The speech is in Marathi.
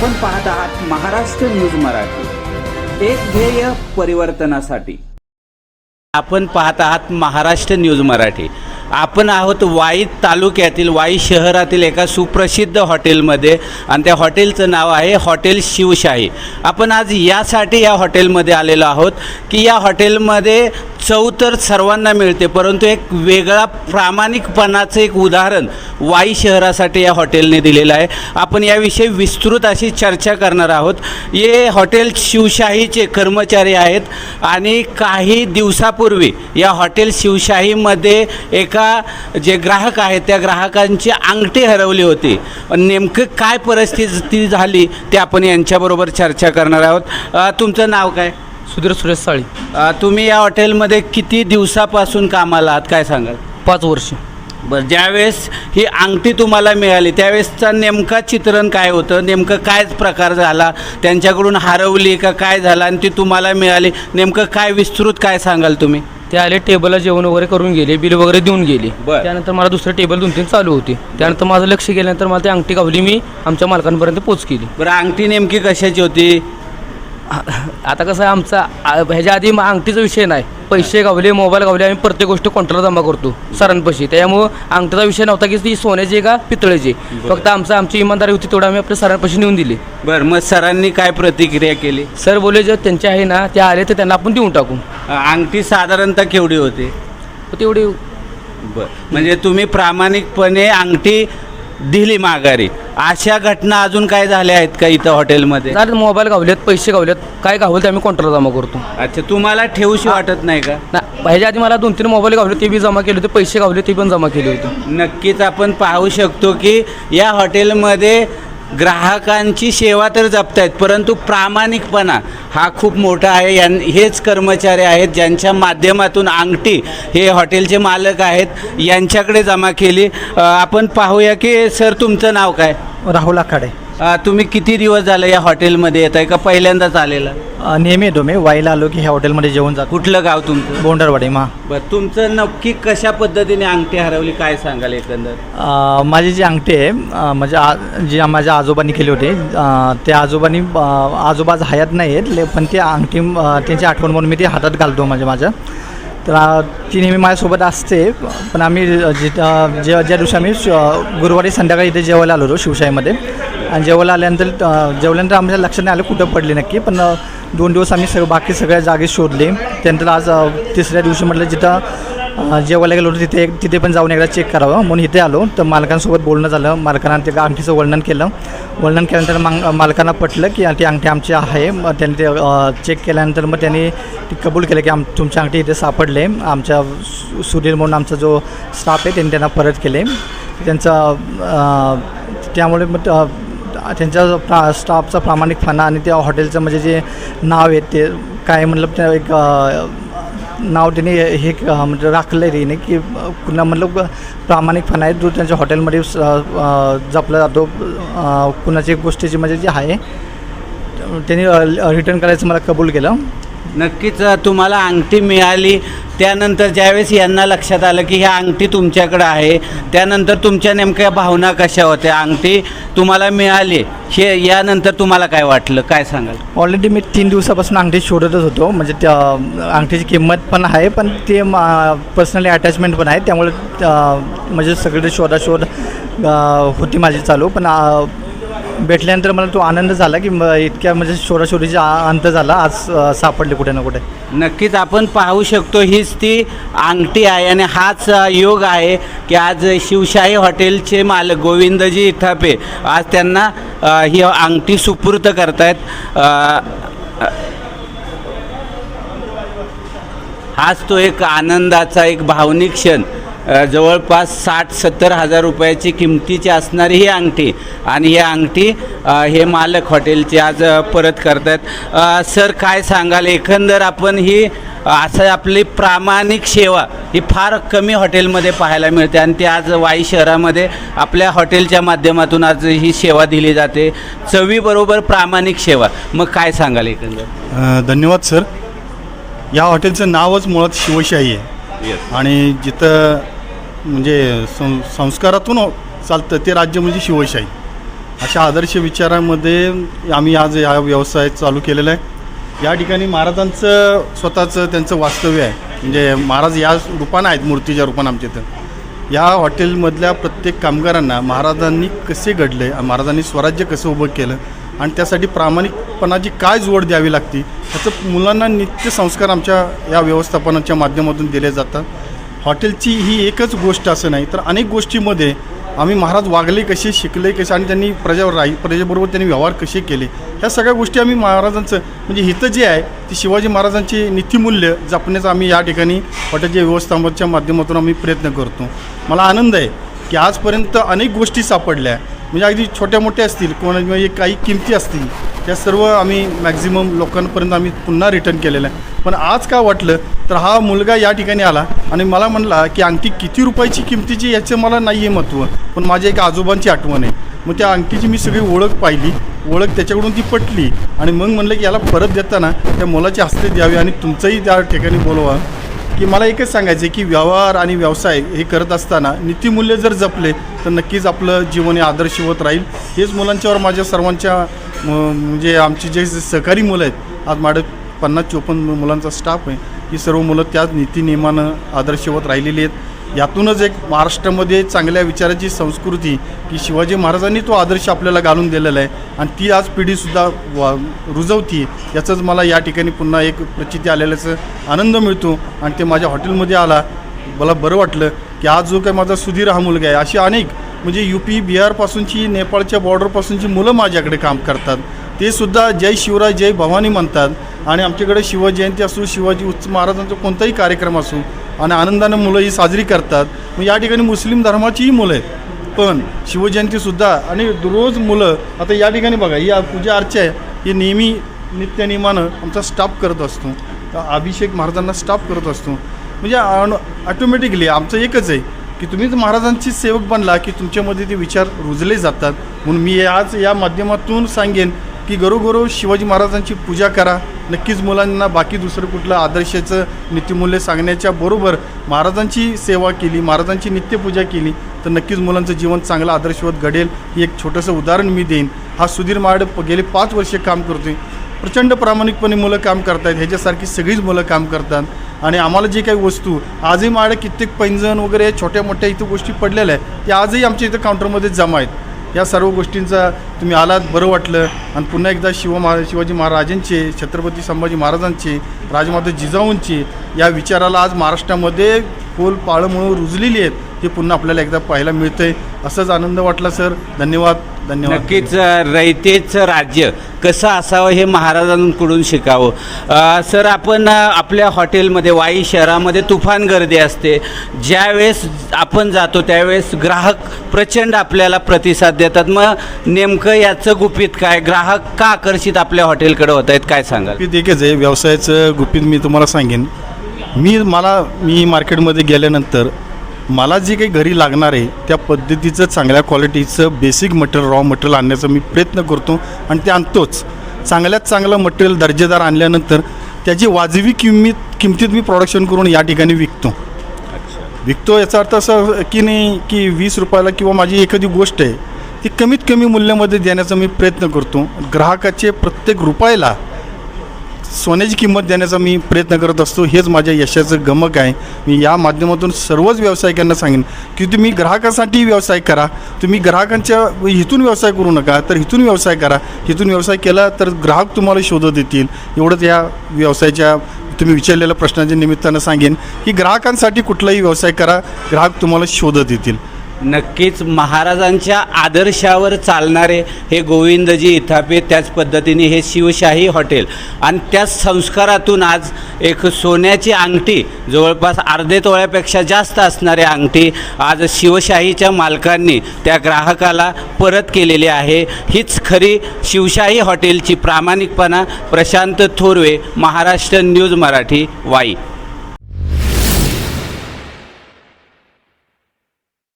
आपण पाहत आहात महाराष्ट्र न्यूज मराठी, एक ध्येय परिवर्तनासाठी। आपण पाहत आहात महाराष्ट्र न्यूज मराठी। आपण आहोत वाई तालुक्यातील वाई शहरातील एका सुप्रसिद्ध हॉटेलमध्ये आणि त्या हॉटेलचं नाव आहे हॉटेल शिवशाही। आपण आज यासाठी या हॉटेलमध्ये आलेलो आहोत की या हॉटेलमध्ये चव तर सर्वांना मिळते, परंतु एक वेगळा प्रामाणिकपणाचं एक उदाहरण वाई शहरासाठी या हॉटेलने दिलेलं आहे। आपण याविषयी विस्तृत अशी चर्चा करणार आहोत। हे हॉटेल शिवशाहीचे कर्मचारी आहेत आणि काही दिवसापूर्वी या हॉटेल शिवशाहीमध्ये एका जे ग्राहक आहेत त्या ग्राहकांची अंगठी हरवली होती। नेमकं काय परिस्थिती झाली ते आपण यांच्याबरोबर चर्चा करणार आहोत। तुमचं नाव काय? सुधीर सुरेश साळी। तुम्ही या हॉटेलमध्ये किती दिवसापासून कामाला आहात, काय सांगाल? 5 वर्ष। बरं, ज्यावेळेस ही अंगठी तुम्हाला मिळाली त्यावेळेसचा नेमका चित्रण काय होतं? नेमकं काय प्रकार झाला? त्यांच्याकडून हरवली का काय झालं आणि ती तुम्हाला मिळाली? नेमकं काय विस्तृत काय सांगाल तुम्ही? ते आले, टेबलला जेवण वगैरे करून गेले, बिल वगैरे देऊन गेले। बरं. त्यानंतर मला दुसरं टेबल 2-3 चालू होते। त्यानंतर माझं लक्ष गेल्यानंतर मला ती अंगठी गावली, मी आमच्या मालकांपर्यंत पोच केली। बरं, अंगठी नेमकी कशाची होती? आता कसं आहे, आमचा ह्याच्या आधी अंगठीचा विषय नाही, पैसे गावले, मोबाईल गावले, आम्ही प्रत्येक गोष्ट काउंटरला जमा करतो सरांपाशी। त्यामुळं अंगठीचा विषय नव्हता की ती सोन्याची का पितळेची, फक्त आमची इमानदारी होती तेवढं आम्ही आपल्या सरांपाशी नेऊन दिली। बरं, मग सरांनी काय प्रतिक्रिया केली? सर बोलले जे त्यांचे आहे ना ते आले तर त्यांना आपण देऊन टाकू। अंगठी साधारणतः केवढी होती? तेवढी बरं, म्हणजे तुम्ही प्रामाणिकपणे अंगठी दिली माघारी। अशा घटना अजून काय झाल्या आहेत का इथं हॉटेलमध्ये? मोबाईल गावलेत, पैसे गावलेत, काय गावलं ते आम्ही काउंटरला जमा करतो। अच्छा, तुम्हाला ठेवूशी वाटत नाही का? ह्याच्या आधी मला 2-3 मोबाईल गावले, ते बी जमा केले होते, पैसे गावले ते पण जमा केले होते। नक्कीच आपण पाहू शकतो की या हॉटेलमध्ये ग्राहकांची सेवा तर जपतायत, परंतु प्रामाणिकपणा हा खूप मोठा आहे। हेच कर्मचारी आहेत ज्यांच्या माध्यमातून अंगठी हे हॉटेलचे मालक आहेत यांच्याकडे जमा केली। आपण पाहूया की सर, तुमचं नाव काय? राहुल आखाडे। तुम्ही किती दिवस झाले या हॉटेलमध्ये येत आहे का पहिल्यांदाच आलेला? नेहमी येतो मी, वाईला आलो की ह्या हॉटेलमध्ये जेवण जातो। कुठलं गाव तुमचं? बोंडरवाडी मा। बरं, तुमचं नक्की कशा पद्धतीने अंगठी हरवली काय सांगाल एकंदर? माझी जी अंगठी आहे जी माझ्या आजोबांनी केली होती, त्या आजोबांनी आजोबा आज हयात नाही आहेत, पण ती अंगठी त्यांची आठवण म्हणून मी ती हातात घालतो माझ्या। तर ती नेहमी माझ्यासोबत असते। पण आम्ही ज्या दिवशी आम्ही गुरुवारी संध्याकाळी इथे जेवायला आलो होतो शिवशाहीमध्ये, आणि जेवायला जेवल्यानंतर आमच्या लक्षात नाही आलं कुठं पडली नक्की, पण 2 दिवस आम्ही बाकी सगळ्या जागी शोधले। त्यानंतर आज 3ऱ्या दिवशी म्हटलं जिथं जेवायला गेलो होतो तिथे पण जाऊन एकदा चेक करावं म्हणून इथे आलो। तर मालकांसोबत बोलणं झालं, मालकांना ते अंगठीचं वर्णन केलं। वर्णन केल्यानंतर मालकांना पटलं की ती अंगठी आमची आहे। मग त्यांनी ते चेक केल्यानंतर मग त्यांनी ती कबूल केलं की तुमची अंगठी इथे सापडले। आमच्या सुधीर म्हणून आमचा जो स्टाफ आहे त्यांना परत केले त्यामुळे मग त्यांच्या स्टाफचा प्रामाणिकपणा आणि त्या हॉटेलचं म्हणजे जे नाव आहे ते काय म्हणलं त्या एक नाव त्यांनी हे म्हणजे राखलं आहे नाही की कुणा मतलब प्रामाणिकपणा आहे जो त्यांच्या हॉटेलमध्ये जपला जातो। कुणाची गोष्टीची म्हणजे जी आहे त्यांनी रिटर्न करायचं मला कबूल केलं। नक्कीच तुम्हाला अंगठी मिळाली त्यानंतर ज्यावेळेस यांना लक्षात आलं की ह्या अंगठी तुमच्याकडं आहे, त्यानंतर तुमच्या नेमक्या भावना कशा होत्या? अंगठी तुम्हाला मिळाली हे यानंतर तुम्हाला काय वाटलं, काय सांगाल? ऑलरेडी मी 3 दिवसापासून अंगठी शोधतच होतो, म्हणजे त्या अंगठीची किंमत पण आहे पण ते पर्सनली अटॅचमेंट पण आहे, त्यामुळे म्हणजे सगळे शोधाशोध होती माझी चालू। पण भेटल्यानंतर मला तो आनंद झाला की इतक्या म्हणजे शोधाशोधीचा अंत झाला, आज सापडले कुठे ना कुठे। नक्कीच आपण पाहू शकतो हीच ती अंगठी आहे आणि हाच योग आहे की आज शिवशाही हॉटेलचे मालक गोविंदजी इथापे आज त्यांना ही अंगठी सुपूर्द करतायत। हाच तो एक आनंदाचा एक भावनिक क्षण। जवळपास 60-70 हजार रुपयाची किमतीची असणारी ही अंगठी आणि ही अंगठी हे मालक हॉटेलचे आज परत करतात। सर, काय सांगाल एकंदर आपण ही असं आपली प्रामाणिक सेवा ही फार कमी हॉटेलमध्ये पाहायला मिळते आणि ती आज वाई शहरामध्ये आपल्या हॉटेलच्या माध्यमातून आज ही सेवा दिली जाते, चवीबरोबर प्रामाणिक सेवा। मग काय सांगाल एकंदर? धन्यवाद सर। या हॉटेलचं नावच मुळात शिवशाही आहे आणि जिथं म्हणजे संस्कारातून चालतं ते राज्य म्हणजे शिवशाही। अशा आदर्श विचारामध्ये आम्ही आज हा व्यवसाय चालू केलेला आहे. या ठिकाणी महाराजांचं स्वतःचं त्यांचं वास्तव्य आहे. म्हणजे महाराज या रूपानं आहेत, मूर्तीच्या रूपानं आमच्या इथं. या हॉटेलमधल्या प्रत्येक कामगारांना महाराजांनी कसे घडले, महाराजांनी स्वराज्य कसं उभं केलं आणि त्यासाठी प्रामाणिकपणाची काय जोड द्यावी लागते याचं मुलांना नित्य संस्कार आमच्या या व्यवस्थापनाच्या माध्यमातून दिले जातात. हॉटेलची ही एकच गोष्ट असं नाही, तर अनेक गोष्टीमध्ये आम्ही महाराज वागले कसे, शिकले कसे आणि त्यांनी प्रजेबरोबर त्यांनी व्यवहार कसे केले, ह्या सगळ्या गोष्टी आम्ही महाराजांचं म्हणजे हितं जे आहे ती शिवाजी महाराजांची नीतिमूल्य जपण्याचा आम्ही या ठिकाणी हॉटेलच्या व्यवस्थापनाच्या माध्यमातून आम्ही प्रयत्न करतो. मला आनंद आहे की आजपर्यंत अनेक गोष्टी सापडल्या, म्हणजे अगदी छोट्या मोठ्या असतील, म्हणजे काही किमती असतील, त्या सर्व आम्ही मॅक्झिमम लोकांपर्यंत आम्ही पुन्हा रिटर्न केलेलं आहे. पण आज का वाटलं तर हा मुलगा या ठिकाणी आला आणि मला म्हणला की अंगठी किती रुपयाची किमतीची याचं मला नाही आहे महत्त्व, पण माझ्या एका आजोबांची आठवण आहे. मग त्या अंगठीची मी सगळी ओळख पाहिली, ओळख त्याच्याकडून ती पटली आणि मग म्हणलं की याला परत देताना त्या मुलाचे हस्ते द्यावे आणि तुमचंही त्या ठिकाणी बोलवा. की मला एकच सांगायचं आहे की व्यवहार आणि व्यवसाय हे करत असताना नीतिमूल्य जर जपले तर नक्कीच आपलं जीवन हे आदर्शवत राहील. हेच मुलांच्यावर माझ्या सर्वांच्या म्हणजे आमची जे सहकारी मुलं आहेत, आज माझं 50-54 मुलांचा स्टाफ आहे, ही सर्व मुलं त्याच नीतिनियमानं आदर्शवत राहिलेली आहेत. यातूनच एक महाराष्ट्रामध्ये चांगल्या विचाराची संस्कृती की शिवाजी महाराजांनी तो आदर्श आपल्याला घालून दिलेला आहे आणि ती आज पिढीसुद्धा रुजवती. याचंच मला या ठिकाणी पुन्हा एक प्रचिती आलेल्याचा आनंद मिळतो आणि ते माझ्या हॉटेलमध्ये आला, मला बरं वाटलं की आज जो काय माझा सुधीर हा मुलगा आहे, अशी अनेक म्हणजे UP बिहारपासूनची, नेपाळच्या बॉर्डरपासूनची मुलं माझ्याकडे काम करतात. ते सुद्धा जय शिवराय जय भवानी म्हणतात आणि आमच्याकडे शिवजयंती असो, शिवाजी उत्सव महाराजांचा कोणताही कार्यक्रम असो आणि आनंदानं मुलं ही साजरी करतात. मग या ठिकाणी मुस्लिम धर्माचीही मुलं आहेत, पण शिवजयंतीसुद्धा आणि रोज मुलं आता या ठिकाणी बघा ही पूजा अर्चा आहे, ही नेहमी नित्यनियमानं आमचा स्टाफ करत असतो, अभिषेक महाराजांना स्टाफ करत असतो. म्हणजे ऑटोमॅटिकली आमचं एकच आहे की तुम्ही जर महाराजांची सेवक बनला की तुमच्यामध्ये ते विचार रुजले जातात. म्हणून मी आज या माध्यमातून सांगेन की घरोघरो शिवाजी महाराजांची पूजा करा. नक्कीच मुलांना बाकी दुसरं कुठलं आदर्शाचं नीतिमूल्य सांगण्याच्या बरोबर महाराजांची सेवा केली, महाराजांची नित्यपूजा केली तर नक्कीच मुलांचं जीवन चांगलं आदर्शवत घडेल. हे एक छोटंसं उदाहरण मी देईन. हा सुधीर महाड गेले 5 वर्षे काम करतोय, प्रचंड प्रामाणिकपणे मुलं काम करत आहेत, ह्याच्यासारखी सगळीच मुलं काम करतात. आणि आम्हाला जे काही वस्तू आजही माझ्या कित्येक पैंजण वगैरे छोट्या मोठ्या इथं गोष्टी पडलेल्या आहेत, त्या आजही आमच्या इथं काउंटरमध्ये जमा आहेत. या सर्व गोष्टींचा तुम्ही आलात, बरं वाटलं. आणि पुन्हा एकदा शिवाजी महाराजांचे, छत्रपती संभाजी महाराजांचे, राजमाता जिजाऊंची या विचाराला आज महाराष्ट्रामध्ये खोल पाळंमुळं रुजलेली आहेत, हे पुन्हा आपल्याला एकदा पाहायला मिळतंय. असंच आनंद वाटला सर. धन्यवाद. धन्यवाद. नक्कीच रयतेचं राज्य कसं असावं हे महाराजांकडून शिकावं. सर, आपण आपल्या हॉटेलमध्ये वाई शहरामध्ये तुफान गर्दी असते, ज्यावेळेस आपण जातो त्यावेळेस ग्राहक प्रचंड आपल्याला प्रतिसाद देतात. मग नेमकं याचं गुपित काय, ग्राहक का आकर्षित आपल्या हॉटेलकडे होत आहेत, काय सांगाल? गुपित एकच आहे, व्यवसायाचं गुपित मी तुम्हाला सांगेन. मी मार्केटमध्ये गेल्यानंतर मला जे काही घरी लागणार आहे त्या पद्धतीचं चांगल्या क्वालिटीचं बेसिक मटेरियल, रॉ मटेरियल आणण्याचा मी प्रयत्न करतो आणि ते आणतोच. चांगल्यात चांगलं मटेरियल दर्जेदार आणल्यानंतर त्याची वाजवी किमतीत मी प्रोडक्शन करून या ठिकाणी विकतो. याचा अर्थ असं की नाही की 20 रुपयाला किंवा माझी एखादी गोष्ट आहे ती कमीत कमी मूल्यामध्ये देण्याचा मी प्रयत्न करतो. ग्राहकाचे प्रत्येक रुपयाला सोन्याची किंमत देण्याचा मी प्रयत्न करत असतो. हेच माझ्या यशाचं गमक आहे. मी या माध्यमातून सर्वच व्यावसायिकांना सांगेन की तुम्ही ग्राहकासाठी व्यवसाय करा, तुम्ही ग्राहकांच्या हितून व्यवसाय करू नका, तर हितून व्यवसाय करा. हितून व्यवसाय केला तर ग्राहक तुम्हाला शोधत येतील. एवढंच या व्यवसायाच्या तुम्ही विचारलेल्या प्रश्नाच्या निमित्तानं सांगेन की ग्राहकांसाठी कुठलाही व्यवसाय करा, ग्राहक तुम्हाला शोधत येतील. नक्कीच महाराजांच्या आदर्शावर चालणारे हे गोविंदजी इथापे, त्याच पद्धतीने हे शिवशाही हॉटेल आणि त्याच संस्कारातून आज एक सोन्याची अंगठी, जवळपास अर्धे तोळ्यापेक्षा जास्त असणारी अंगठी आज शिवशाहीच्या मालकांनी त्या ग्राहकाला परत केलेली आहे. हीच खरी शिवशाही हॉटेलची प्रामाणिकपणा. प्रशांत थोरवे, महाराष्ट्र न्यूज मराठी, वाई.